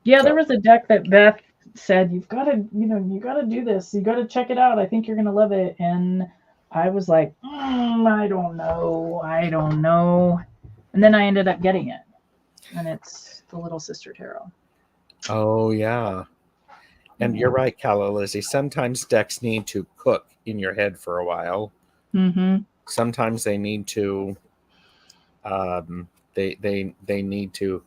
Yeah, there was a deck that Beth said, you got to do this. You got to check it out. I think you're going to love it. And I was like, I don't know. And then I ended up getting it. And it's the Little Sister Tarot. Oh, yeah. And you're right, Calla Lizzie. Sometimes decks need to cook in your head for a while. Mm-hmm. Sometimes they need to they need to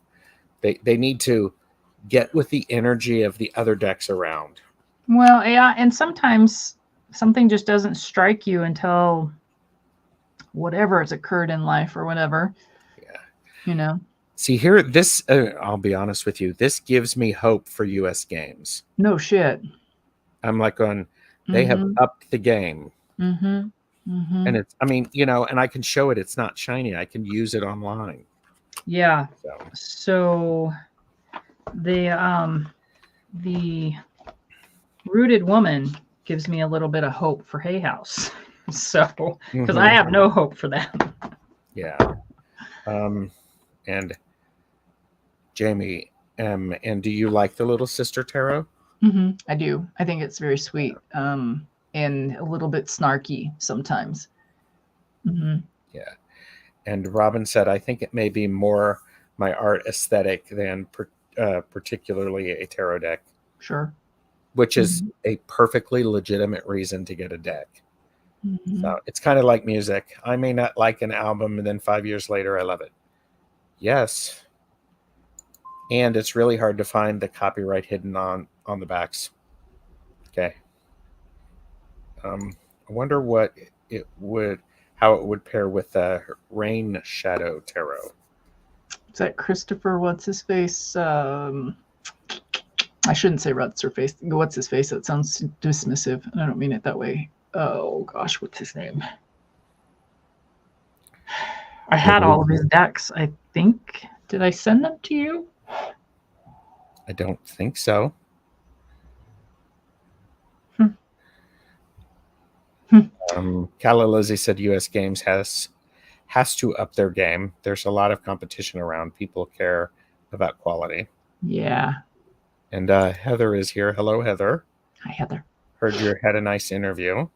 get with the energy of the other decks around. Well, yeah, and sometimes something just doesn't strike you until whatever has occurred in life or whatever. Yeah. See here, this I'll be honest with you, this gives me hope for US Games. No shit. I'm like going, they have upped the game. Mm-hmm. Mm-hmm. And it's, I mean, and I can show it. It's not shiny. I can use it online. Yeah. So the Rooted Woman gives me a little bit of hope for Hay House. So, because I have no hope for them. Yeah. And Jamie, and do you like the Little Sister Tarot? Mm-hmm. I do. I think it's very sweet. And a little bit snarky sometimes. Mm-hmm. Yeah. And Robin said, I think it may be more my art aesthetic than particularly a tarot deck. Sure. Which is a perfectly legitimate reason to get a deck. So it's kind of like music. I may not like an album, and then 5 years later, I love it. Yes. And it's really hard to find the copyright hidden on the backs. Okay. I wonder how it would pair with the Rain Shadow Tarot. Is that Christopher? What's his face? I shouldn't say what's his face? That sounds dismissive, and I don't mean it that way. Oh gosh, what's his name? I had all of his decks, I think. Did I send them to you? I don't think so. Calla Lizzie said US Games has to up their game. There's a lot of competition around. People care about quality. Yeah. And Heather is here. Hello, Heather. Hi, Heather. Heard you had a nice interview.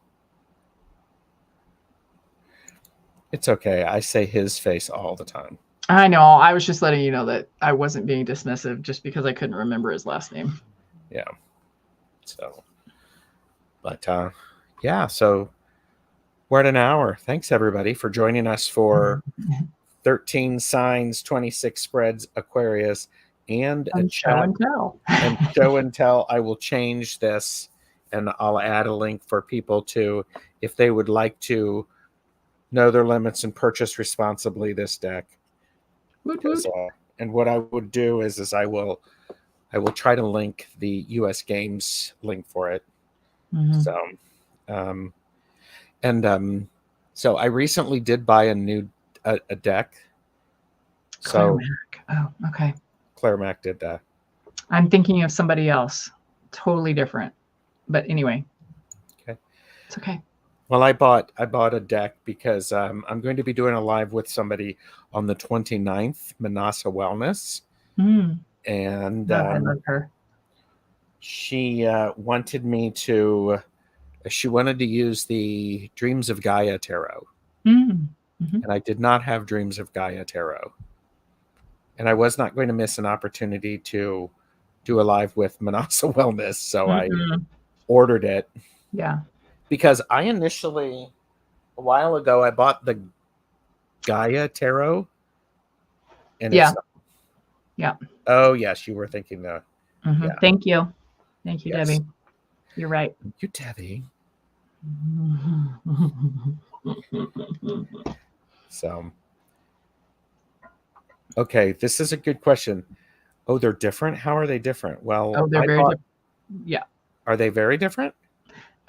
It's okay. I say his face all the time. I know. I was just letting you know that I wasn't being dismissive just because I couldn't remember his last name. Yeah. So, but yeah. So, We're at an hour. Thanks everybody for joining us for 13 signs, 26 spreads, Aquarius, and a show chat and tell. and show and tell. I will change this and I'll add a link for people to, if they would like to know their limits and purchase responsibly this deck. Because, and what I would do is I will try to link the US Games link for it. So, so I recently did buy a deck. So Claire Mac. Oh, okay. Claire Mac did that. I'm thinking of somebody else, totally different. But anyway, okay, it's okay. Well, I bought a deck because I'm going to be doing a live with somebody on the 29th, Manasa Wellness, and I love her. She wanted me to. She wanted to use the Dreams of Gaia tarot, and I did not have Dreams of Gaia tarot, and I was not going to miss an opportunity to do a live with Manasa Wellness, so I ordered it. Yeah, because I initially, a while ago, I bought the Gaia tarot, and yeah. Oh yes, you were thinking that. Yeah. Thank you, Debbie. You're right. Thank you, Debbie. So, okay, this is a good question. Oh, they're different. How are they different? Well, they're very different. Yeah. Are they very different?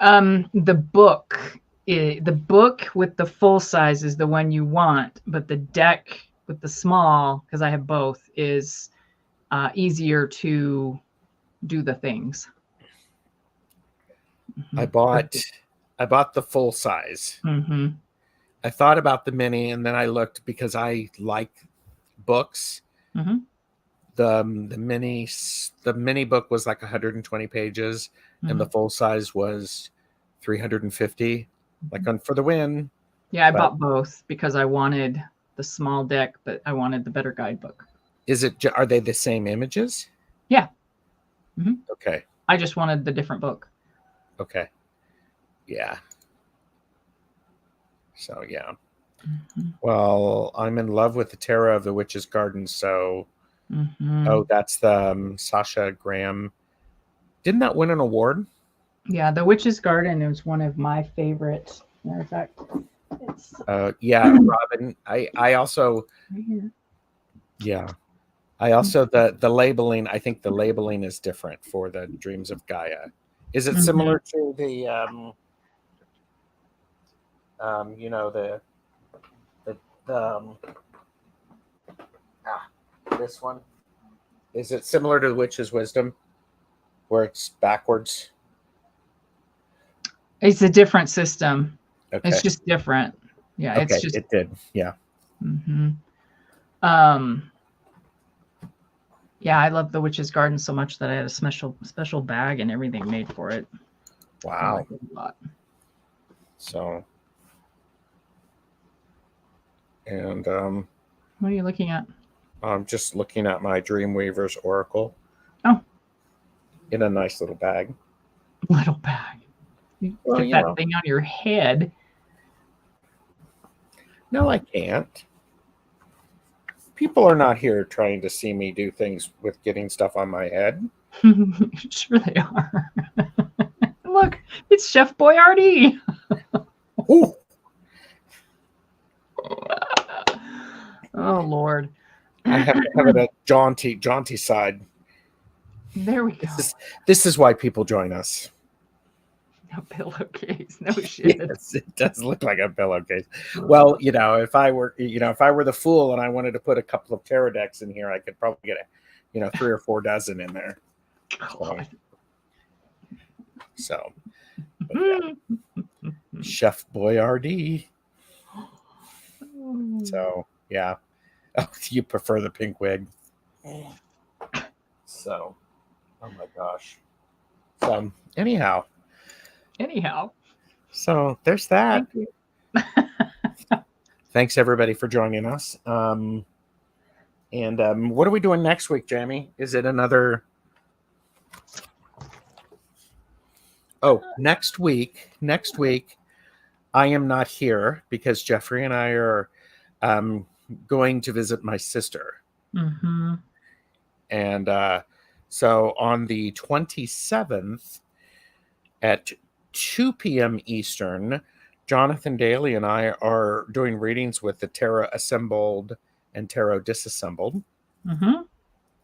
The book with the full size is the one you want, but the deck with the small, because I have both, is easier to do the things. I bought the full size. I thought about the mini, and then I looked because I like books. The mini book was like 120 pages, and the full size was 350. Like on For the Win. Yeah, I bought both because I wanted the small deck, but I wanted the better guidebook. Are they the same images? Yeah. Okay. I just wanted the different book. Okay. Yeah. So yeah. Well, I'm in love with the Tarot of the Witch's Garden. So, oh, that's the Sasha Graham. Didn't that win an award? Yeah, the Witch's Garden is one of my favorites. Matter of fact, it's. Yeah, Robin. I also. Yeah. I also the labeling. I think the labeling is different for the Dreams of Gaia. Is it similar to the you know, this one? Is it similar to the Witch's Wisdom, where it's backwards? It's a different system. Okay. It's just different. Yeah, okay. It's just. It did. Yeah. Yeah, I love the Witch's Garden so much that I had a special bag and everything made for it. Wow. I like it a lot. So. And what are you looking at? I'm just looking at my Dreamweaver's Oracle. Oh. In a nice little bag. Little bag. You get that thing on your head. No, I can't. People are not here trying to see me do things with getting stuff on my head. Sure they are. Look, it's Chef Boyardee. Ooh. Oh Lord. I have to have it a jaunty side. There we go. This is why people join us. A pillowcase. No shit. Yes, it does look like a pillowcase. Well, you know, if I were the fool and I wanted to put a couple of tarot decks in here, I could probably get 3 or 4 dozen in there. So yeah. Chef Boyardee. So yeah. Oh, you prefer the pink wig. So, oh my gosh. So anyhow. So there's that. Thank you. Thanks everybody for joining us. And what are we doing next week, Jamie? Is it another? Oh, next week, I am not here because Jeffrey and I are going to visit my sister. Mm-hmm. And so on the 27th at 2 p.m. Eastern, Jonathan Daly and I are doing readings with the Tarot Assembled and Tarot Disassembled. Mm-hmm.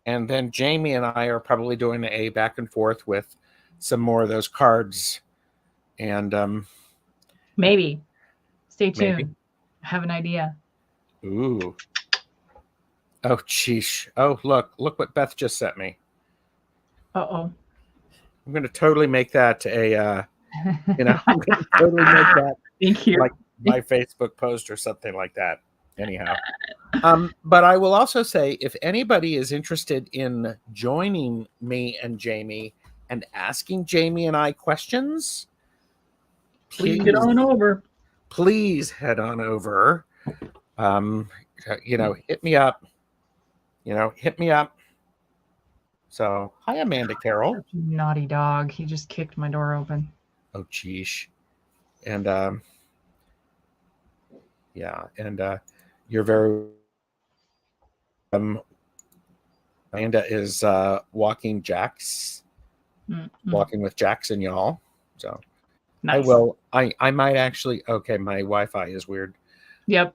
And then Jamie and I are probably doing a back and forth with some more of those cards. And Maybe. Stay tuned. maybe. I have an idea. Ooh. Oh, sheesh. Oh, look what Beth just sent me. Uh-oh. I'm going to totally make that I'm going to totally make that Thank you. like my Facebook post or something like that. Anyhow. But I will also say, if anybody is interested in joining me and Jamie and asking Jamie and I questions, Please get on over. Please head on over. Hit me up. Hit me up. So, hi, Amanda Carroll. Naughty dog. He just kicked my door open. Oh, geesh. And you're very Amanda is walking with Jax and y'all. So nice. I might actually, okay, my Wi-Fi is weird. Yep.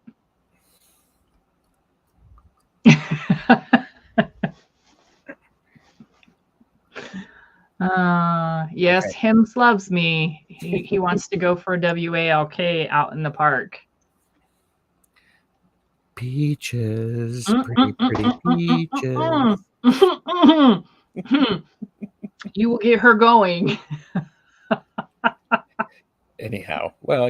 Yes, okay. Hims loves me. He wants to go for a WALK out in the park. Peaches, pretty peaches. You will get her going. Anyhow, well,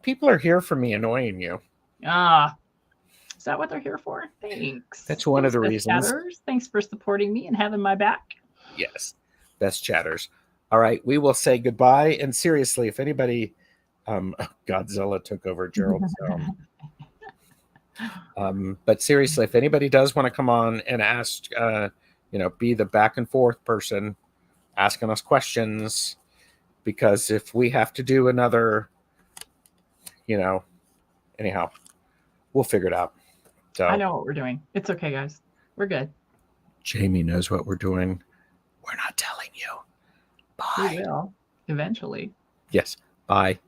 people are here for me annoying you. Is that what they're here for? Thanks. That's one of the reasons. Chatters. Thanks for supporting me and having my back. Yes, best chatters. All right, we will say goodbye. And seriously, if anybody, Godzilla took over Gerald's but seriously, if anybody does want to come on and ask, be the back and forth person asking us questions, because if we have to do another, anyhow, we'll figure it out. So I know what we're doing. It's okay, guys. We're good. Jamie knows what we're doing. We're not telling you. Bye. We will eventually. Yes. Bye.